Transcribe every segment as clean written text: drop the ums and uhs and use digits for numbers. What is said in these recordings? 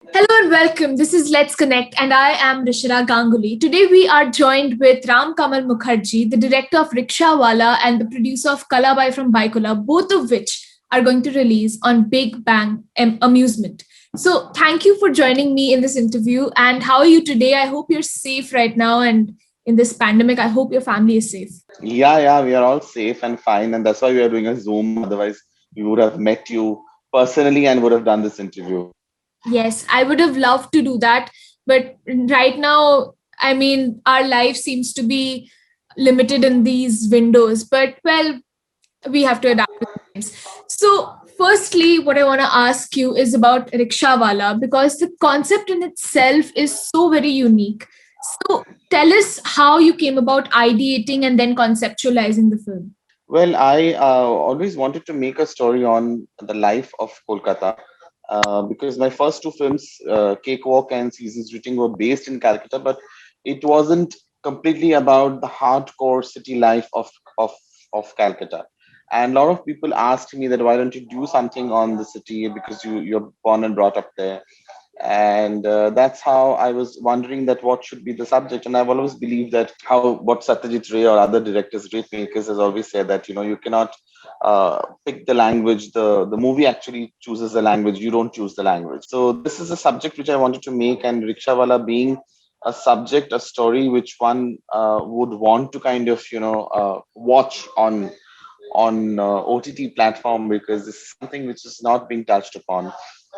Hello and welcome. This is Let's Connect, and I am Rishira Ganguly. Today we are joined with Ram Kamal Mukherjee, the director of Riksha-Wala and the producer of Kalabai From Byculla, both of which are going to release on Biiggbang Amusement. So, thank you for joining me in this interview. And how are you today? I hope you're safe right now, and in this pandemic, I hope your family is safe. Yeah, we are all safe and fine, and that's why we are doing a Zoom. Otherwise, we would have met you personally and would have done this interview. Yes, I would have loved to do that. But right now, I mean, our life seems to be limited in these windows. But well, we have to adapt to times. So, firstly, what I want to ask you is about Rikshawala because the concept in itself is so very unique. So, tell us how you came about ideating and then conceptualizing the film. Well, I always wanted to make a story on the life of Kolkata because my first two films, Cakewalk and Seasons Greeting, were based in Calcutta, but it wasn't completely about the hardcore city life of Calcutta. And a lot of people asked me that why don't you do something on the city because you're born and brought up there, and that's how I was wondering that what should be the subject. And I've always believed that how what Satyajit Ray or other directors, great makers, has always said that you cannot pick the language. The movie actually chooses the language. You don't choose the language. So this is a subject which I wanted to make, and Rikshawala being a subject, a story which one would want to kind of watch on OTT platform, because this is something which is not being touched upon.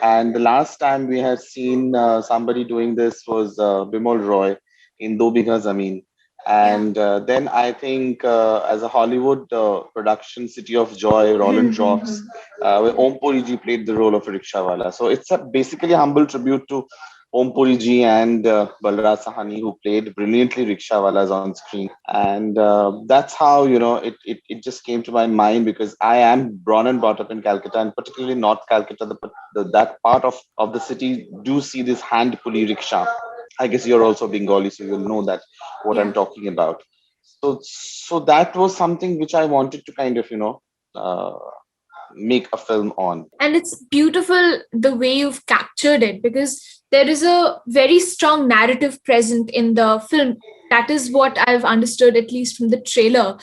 And the last time we had seen somebody doing this was Bimol Roy in Do Bigha Zameen. Yeah. And then I think as a Hollywood production, City of Joy, Roland Joffs, where Om Puri ji played the role of Rikshawala. So it's a basically a humble tribute to Om Puri ji and Balraj Sahani, who played brilliantly Rikshawalas on screen. And that's how, it just came to my mind, because I am born and brought up in Calcutta, and particularly North Calcutta, that part of the city do see this hand pulley rickshaw. I guess you're also Bengali, so you'll know that what I'm Yeah. talking about. So that was something which I wanted to kind of, uh, make a film on. And it's beautiful the way you've captured it because there is a very strong narrative present in the film. That is what I've understood, at least from the trailer.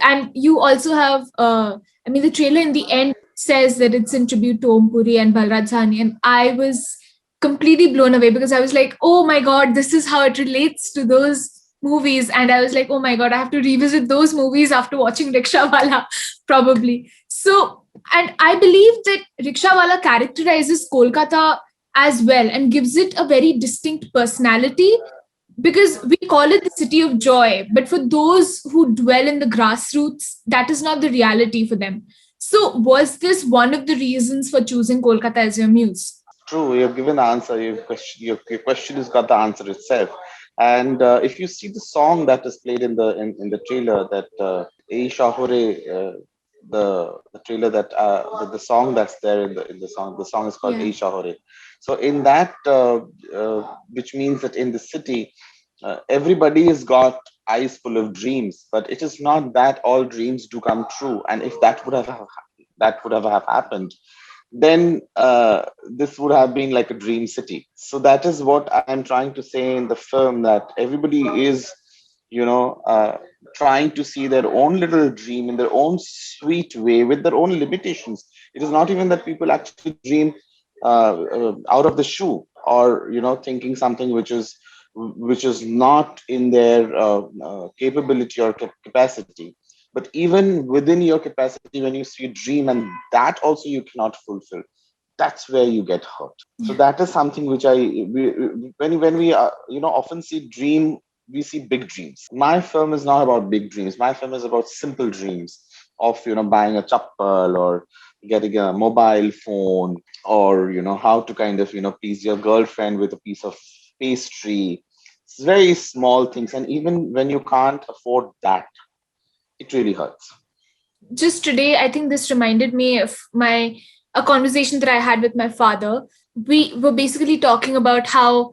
And you also have, I mean, the trailer in the end says that it's in tribute to Om Puri and Balraj Sahni. And I was completely blown away because I was like, oh my God, this is how it relates to those movies. And I was like, oh my God, I have to revisit those movies after watching Rikshawala, probably. So, and I believe that Rikshawala characterizes Kolkata as well and gives it a very distinct personality because we call it the city of joy. But for those who dwell in the grassroots, that is not the reality for them. So, was this one of the reasons for choosing Kolkata as your muse? True, you've given the answer. Your question has got the answer itself. And if you see the song that is played in the trailer, that "Ei Shahore," the trailer that the song that's there in the song is called Yeah. "Ei Shahore." So in that, which means that in the city, everybody has got eyes full of dreams, but it is not that all dreams do come true. And if that would have happened, then this would have been like a dream city. So that is what I'm trying to say in the film, that everybody is, trying to see their own little dream in their own sweet way with their own limitations. It is not even that people actually dream out of the shoe, or thinking something which is not in their capability or capacity. But even within your capacity, when you see a dream and that also you cannot fulfill, that's where you get hurt. So Yeah. that is something which when we often see dream, we see big dreams. My film is not about big dreams. My film is about simple dreams of buying a chappal, or getting a mobile phone, or how to kind of please your girlfriend with a piece of pastry. It's very small things, and even when you can't afford that, it really hurts. Just today, I think this reminded me of my a conversation that I had with my father. We were basically talking about how,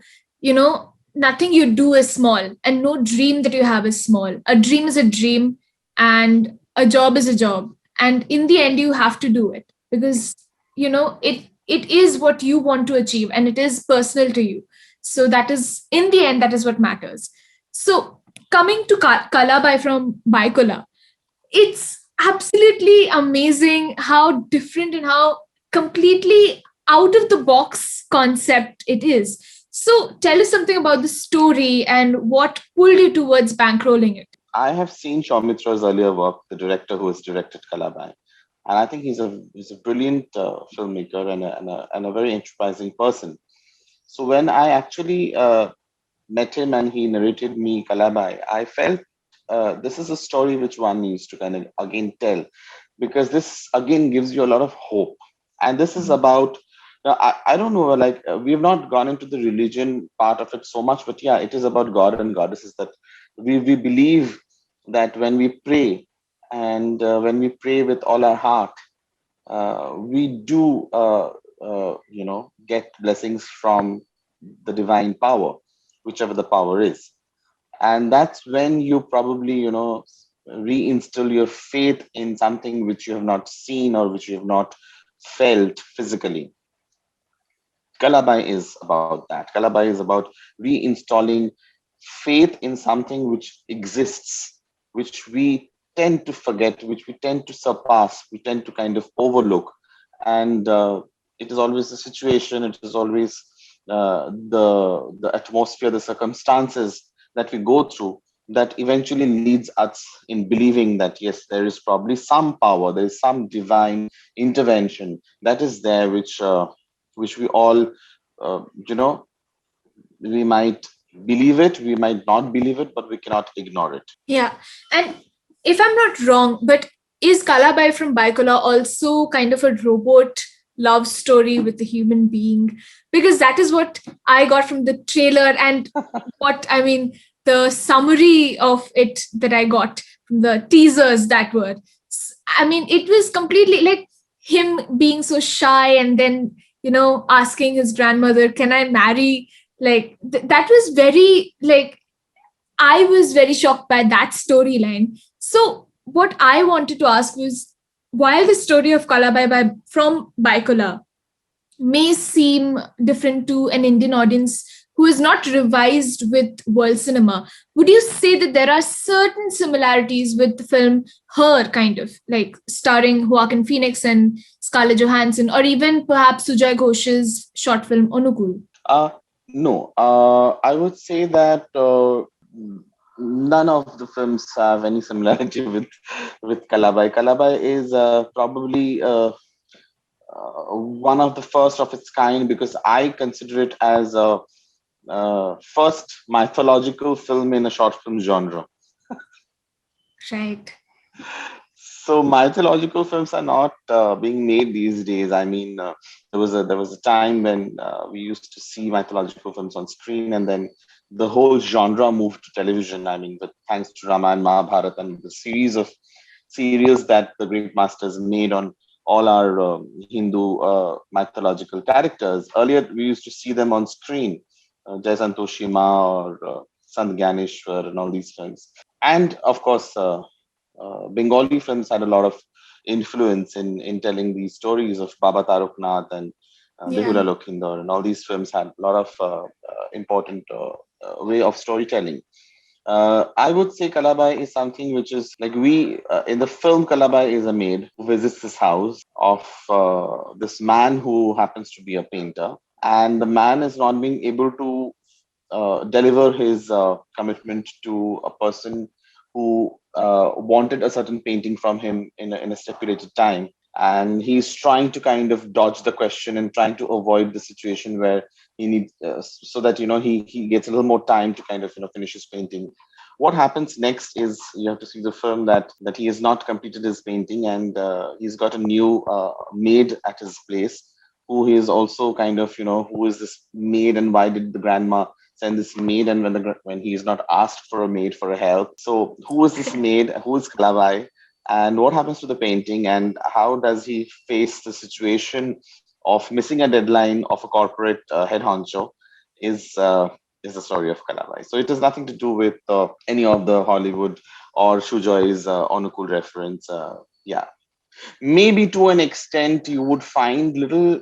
nothing you do is small and no dream that you have is small. A dream is a dream and a job is a job. And in the end, you have to do it because, it it is what you want to achieve and it is personal to you. So that is, in the end, that is what matters. So coming to Kalabai from Byculla, it's absolutely amazing how different and how completely out of the box concept it is. So tell us something about the story and what pulled you towards bankrolling it. I have seen Shaumitra's earlier work, the director who has directed Kalabai, and I think he's a brilliant filmmaker and a very enterprising person. So when I actually met him and he narrated me Kalabai, I felt this is a story which one needs to kind of again tell, because this again gives you a lot of hope. And this is about, now, I don't know, like we have not gone into the religion part of it so much, but yeah, it is about God and goddesses, that we believe that when we pray, and when we pray with all our heart, we do, get blessings from the divine power, whichever the power is. And that's when you probably, reinstill your faith in something which you have not seen or which you have not felt physically. Kalabai is about that. Kalabai is about reinstalling faith in something which exists, which we tend to forget, which we tend to surpass, we tend to kind of overlook. And it is always the situation, it is always the atmosphere, the circumstances that we go through that eventually leads us in believing that yes, there is probably some power, there is some divine intervention that is there, which we all, uh, you know, we might believe it, we might not believe it, but we cannot ignore it. Yeah. And if I'm not wrong, but is Kalabai from Byculla also kind of a robot love story with a human being? Because that is what I got from the trailer and what I mean, the summary of it that I got from the teasers that were. I mean, it was completely like him being so shy and then, asking his grandmother, can I marry? Like, that was very, like, I was very shocked by that storyline. So, what I wanted to ask was, while the story of Kalabai from Byculla may seem different to an Indian audience who is not revised with world cinema, would you say that there are certain similarities with the film Her, kind of like starring Joaquin Phoenix and Scarlett Johansson, or even perhaps Sujay Ghosh's short film Onukul? uh no, I would say that none of the films have any similarity with Kalabai. Kalabai is probably one of the first of its kind, because I consider it as a first mythological film in a short film genre. Right. So mythological films are not being made these days. I mean, there was a time when we used to see mythological films on screen, and then the whole genre moved to television. I mean, but thanks to Ramayana, Mahabharata, and the series of serials that the great masters made on all our Hindu mythological characters. Earlier, we used to see them on screen, Jai Santoshima or Sant Gyaneshwar, and all these films. And of course, Bengali films had a lot of influence in telling these stories of Baba Taruknath and Yeah. Behula Lokhinder, and all these films had a lot of important way of storytelling. I would say Kalabai is something which is like we in the film. Kalabai is a maid who visits this house of this man who happens to be a painter, and the man is not being able to deliver his commitment to a person who wanted a certain painting from him in a stipulated time. And he's trying to kind of dodge the question and trying to avoid the situation where he needs, so that he gets a little more time to kind of finish his painting. What happens next is you have to see the film that he has not completed his painting, and he's got a new maid at his place, who he is also kind of who is this maid, and why did the grandma send this maid, and when he is not asked for a maid for a help. So who is this maid, who is Kalabai, and what happens to the painting, and how does he face the situation of missing a deadline of a corporate head honcho, is is the story of Kalabai. So it has nothing to do with any of the Hollywood or Shujoy's Onukul reference. Yeah, maybe to an extent you would find little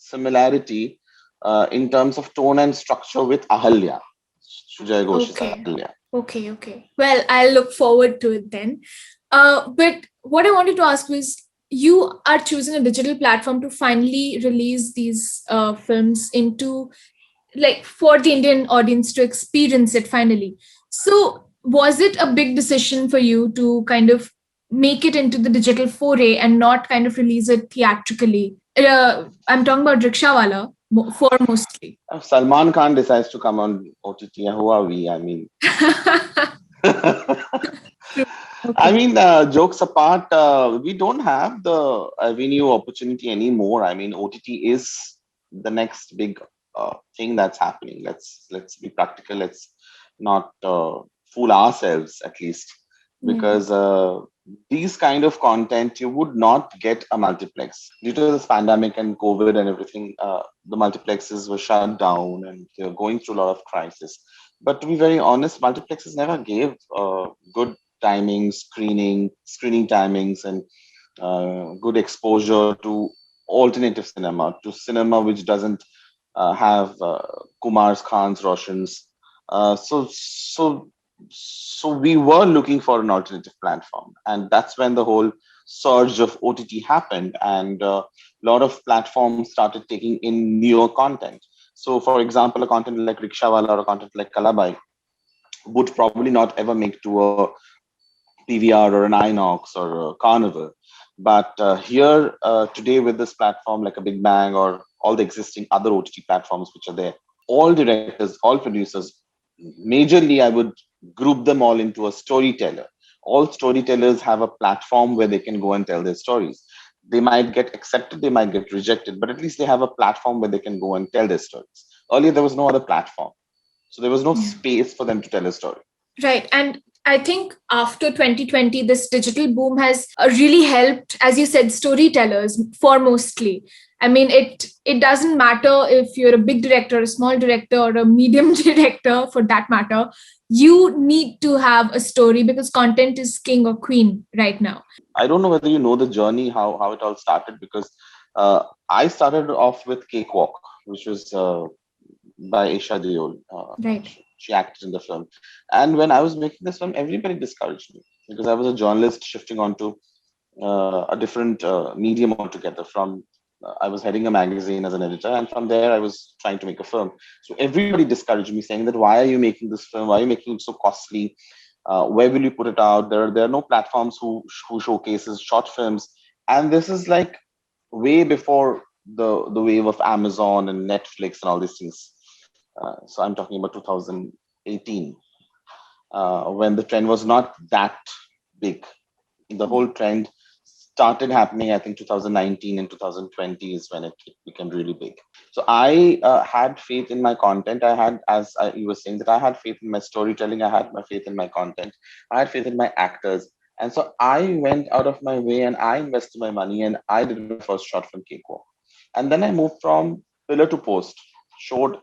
similarity in terms of tone and structure with Ahalya, Sujay Ghosh's Okay. Ahalya. Okay, okay. Well, I'll look forward to it then. But what I wanted to ask was, you are choosing a digital platform to finally release these films into, like, for the Indian audience to experience it finally. So, was it a big decision for you to kind of make it into the digital foray and not kind of release it theatrically? I'm talking about Rikshawala foremostly. If Salman Khan decides to come on OTT, who are we? I mean, True. I Okay. mean, jokes apart, we don't have the avenue opportunity anymore. I mean, OTT is the next big thing that's happening. Let's be practical. Let's not fool ourselves, at least, Yeah. because these kind of content you would not get a multiplex due to this pandemic and COVID and everything. The multiplexes were shut down and they're going through a lot of crisis. But to be very honest, multiplexes never gave good timings, screening timings, and good exposure to alternative cinema, to cinema which doesn't have Kumar's, Khan's, Roshan's. So we were looking for an alternative platform, and that's when the whole surge of OTT happened, and a lot of platforms started taking in newer content. So, for example, a content like Rikshawala or a content like Kalabai would probably not ever make to a PVR or an Inox or a Carnival. But here today with this platform like a Big Bang or all the existing other OTT platforms which are there, all directors, all producers, majorly I would group them all into a storyteller. All storytellers have a platform where they can go and tell their stories. They might get accepted, they might get rejected, but at least they have a platform where they can go and tell their stories. Earlier, there was no other platform. So there was no Yeah. space for them to tell a story. Right. And I think after 2020, this digital boom has really helped, as you said, storytellers foremostly. I mean, it doesn't matter if you're a big director, a small director, or a medium director for that matter. You need to have a story because content is king or queen right now. I don't know whether you know the journey, how it all started, because I started off with Cakewalk, which was by Isha Deol. Right. She acted in the film. And when I was making this film, everybody discouraged me because I was a journalist shifting onto a different medium altogether. From I was heading a magazine as an editor, and from there I was trying to make a film. So everybody discouraged me, saying that why are you making this film? Why are you making it so costly? Where will you put it out? There are no platforms who showcases short films, and this is like way before the wave of Amazon and Netflix and all these things. So I'm talking about 2018, when the trend was not that big. The whole trend started happening, I think 2019 and 2020 is when it became really big. So I had faith in my content. You were saying, that I had faith in my storytelling. I had my faith in my content. I had faith in my actors. And so I went out of my way and I invested my money and I did my first short film, Cakewalk. And then I moved from pillar to post, showed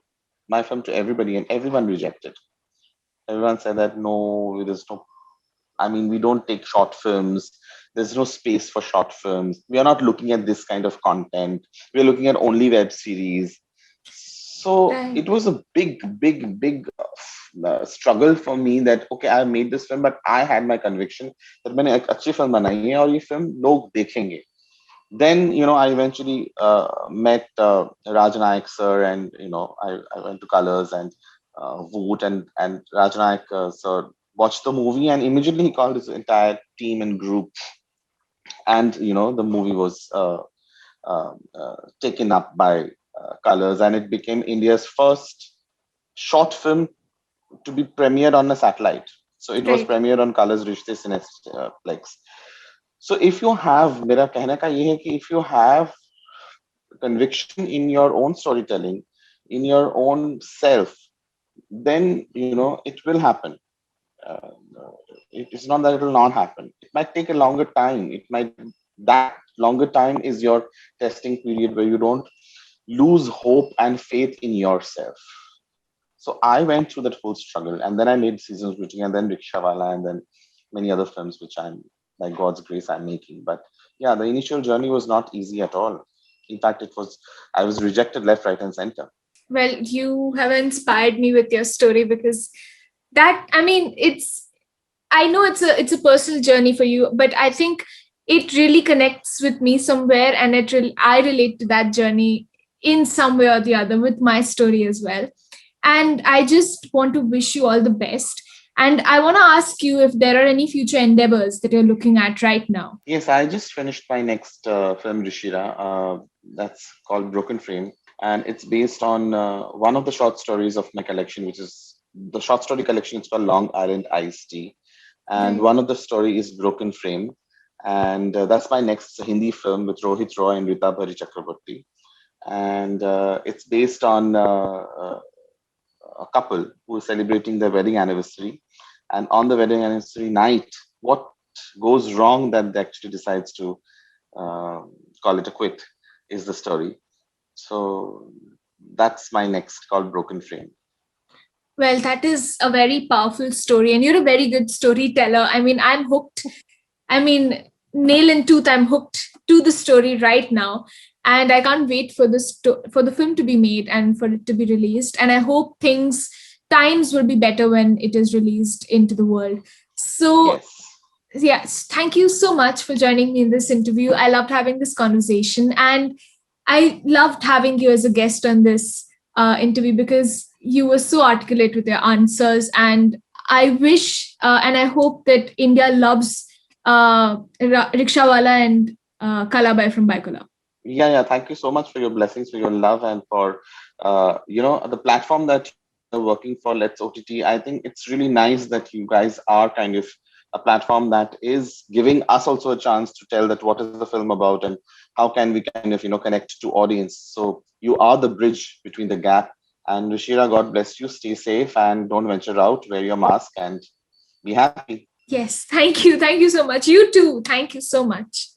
my film to everybody, and everyone rejected. Everyone said that no, there's no, I mean, we don't take short films. There's no space for short films. We are not looking at this kind of content. We're looking at only web series. So Right. it was a big struggle for me that, okay, I made this film, but I had my conviction that मैंने एक अच्छी film बनाई है और ये film लोग देखेंगे. Then, I eventually met Rajanayak sir, and I went to Colors and Voot, and Rajanayak sir watched the movie, and immediately he called his entire team and group, and the movie was taken up by Colors, and it became India's first short film to be premiered on a satellite. So it was Right. premiered on Colors Rishte Cineplex. So if you have, मेरा कहने का ये है कि if you have conviction in your own storytelling, in your own self, then it will happen. Uh, it's not that it will not happen. It might take a longer time. That longer time is your testing period where you don't lose hope and faith in yourself. So I went through that whole struggle, and then I made Seasons Greeting, and then Rikshawala, and then many other films which I'm, by God's grace, I'm making. But yeah, the initial journey was not easy at all. In fact, I was rejected left, right, and center. Well, you have inspired me with your story, because that, I mean, I know it's a personal journey for you, but I think it really connects with me somewhere, and I relate to that journey in some way or the other with my story as well. And I just want to wish you all the best. And I want to ask you if there are any future endeavors that you're looking at right now. Yes, I just finished my next film, Rishira. That's called Broken Frame, and it's based on one of the short stories of my collection, which is the short story collection. It's called Long Island Iced Tea, and Right. one of the story is Broken Frame, and that's my next Hindi film with Rohit Roy and Rita Bari Chakraborty, and it's based on a couple who is celebrating their wedding anniversary, and on the wedding anniversary night, what goes wrong that they actually decides to uh, call it a quit is the story. So that's my next called Broken Frame. Well, that is a very powerful story, and you're a very good storyteller. I mean, I'm hooked. I mean, nail and tooth, I'm hooked to the story right now, and I can't wait for for the film to be made and for it to be released. And I hope times will be better when it is released into the world. So Yes. yes, thank you so much for joining me in this interview. I loved having this conversation, and I loved having you as a guest on this interview, because you were so articulate with your answers. And I wish and I hope that India loves Rikshawala and Kalabai from Byculla. Yeah, yeah. Thank you so much for your blessings, for your love, and for the platform that you're working for. Let's OTT. I think it's really nice that you guys are kind of a platform that is giving us also a chance to tell that what is the film about and how can we kind of connect to audience. So you are the bridge between the gap. And Rishira, God bless you. Stay safe and don't venture out. Wear your mask and be happy. Yes, thank you. Thank you so much. You too. Thank you so much.